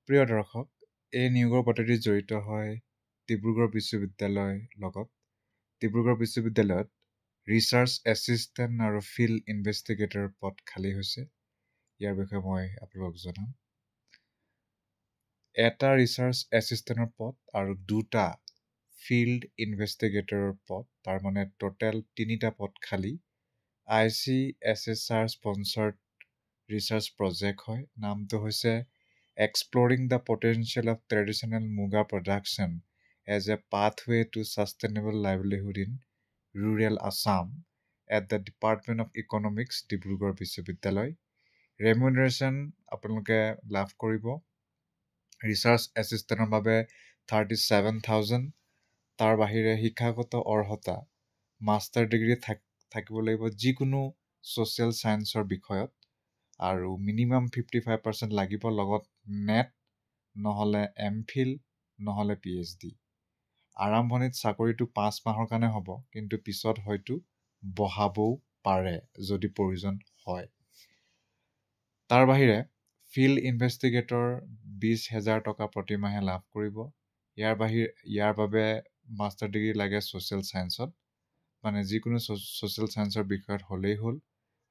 প্ৰিয় দৰ্শক, এই নিয়োগৰ পদ্ধতি জড়িত হয় ডিব্ৰুগড় বিশ্ববিদ্যালয়ৰ লগত। ডিব্ৰুগড় বিশ্ববিদ্যালয়ত ৰিচাৰ্চ এছিষ্টেণ্ট আৰু ফিল্ড ইনভেষ্টিগেটৰ পদ খালী হৈছে। ইয়াৰ বিষয়ে মই আপোনালোকক জনাম। এটা ৰিচাৰ্চ এছিষ্টেণ্টৰ পদ আৰু 2টা ফিল্ড ইনভেষ্টিগেটৰৰ পদ, তাৰ মানে টোটেল 3টা পদ খালী। ICSSR স্পন্সৰ্ড ৰিচাৰ্চ প্ৰজেক্ট হয়। নামটো হৈছে Exploring the Potential of Traditional Muga Production as a Pathway to Sustainable Livelihood in Rural Assam at the Department of Economics, Dibrugarh বিশ্ববিদ্যালয়। ৰেমুনাৰেশ্যন আপোনালোকে লাভ কৰিব ৰিচাৰ্চ এছিষ্টেণ্টৰ বাবে 37,000। তাৰ বাহিৰে শিক্ষাগত অৰ্হতা মাষ্টাৰ ডিগ্ৰী থাকিব লাগিব যিকোনো ছ'চিয়েল ছায়েন্সৰ বিষয়ত, আৰু মিনিমাম 55% লাগিব, লগত নেট নহ'লে MPhil নহ'লে PhD। আৰম্ভণিত চাকৰিটো 5 মাহৰ কাৰণে হ'ব, কিন্তু পিছত হয়তো বঢ়াবও পাৰে যদি প্ৰয়োজন হয়। তাৰ বাহিৰে ফিল্ড ইনভেষ্টিগেটৰ 20,000 টকা প্ৰতিমাহে লাভ কৰিব। ইয়াৰ বাবে মাষ্টাৰ ডিগ্ৰী লাগে ছ'চিয়েল ছায়েন্সত, মানে যিকোনো ছ'চিয়েল ছায়েন্সৰ বিষয়ত হ'লেই হ'ল,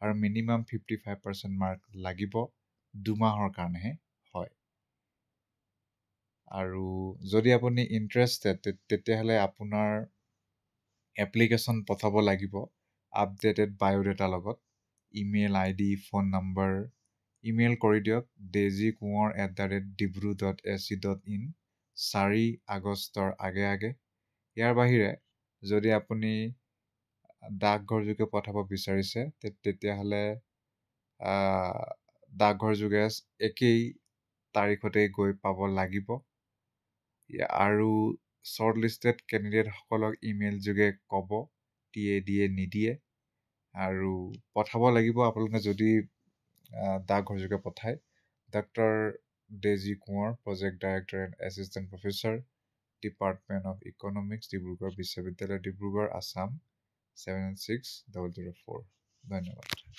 আৰু মিনিমাম 55% মাৰ্ক লাগিব। 2 মাহৰ কাৰণেহে হয়। আৰু যদি আপুনি ইণ্টাৰেষ্টেড তেতিয়াহ'লে আপোনাৰ এপ্লিকেশ্যন পঠাব লাগিব আপডেটেড বায়'ডাটাৰ লগত। Email ID, phone number email কৰি দিয়ক dejkumar@dibru.ac.in 4 আগষ্টৰ আগে আগে। ইয়াৰ বাহিৰে যদি আপুনি ডাকঘৰ যোগে পঠাব বিচাৰিছে তেতিয়াহ'লে ডাকঘৰ যোগে একেই তাৰিখতে গৈ পাব লাগিব। আৰু শ্বৰ্ট লিষ্টেড কেণ্ডিডেটসকলক ইমেইল যোগে ক'ব দিয়ে নিদিয়ে, আৰু পঠাব লাগিব আপোনালোকে যদি ডাকঘৰ যোগে পঠায়। Doctor daisy Konwar, project director and assistant professor, department of economics, Dibrugarh বিশ্ববিদ্যালয়, ডিব্ৰুগড়, আছাম 76004। ধন্যবাদ।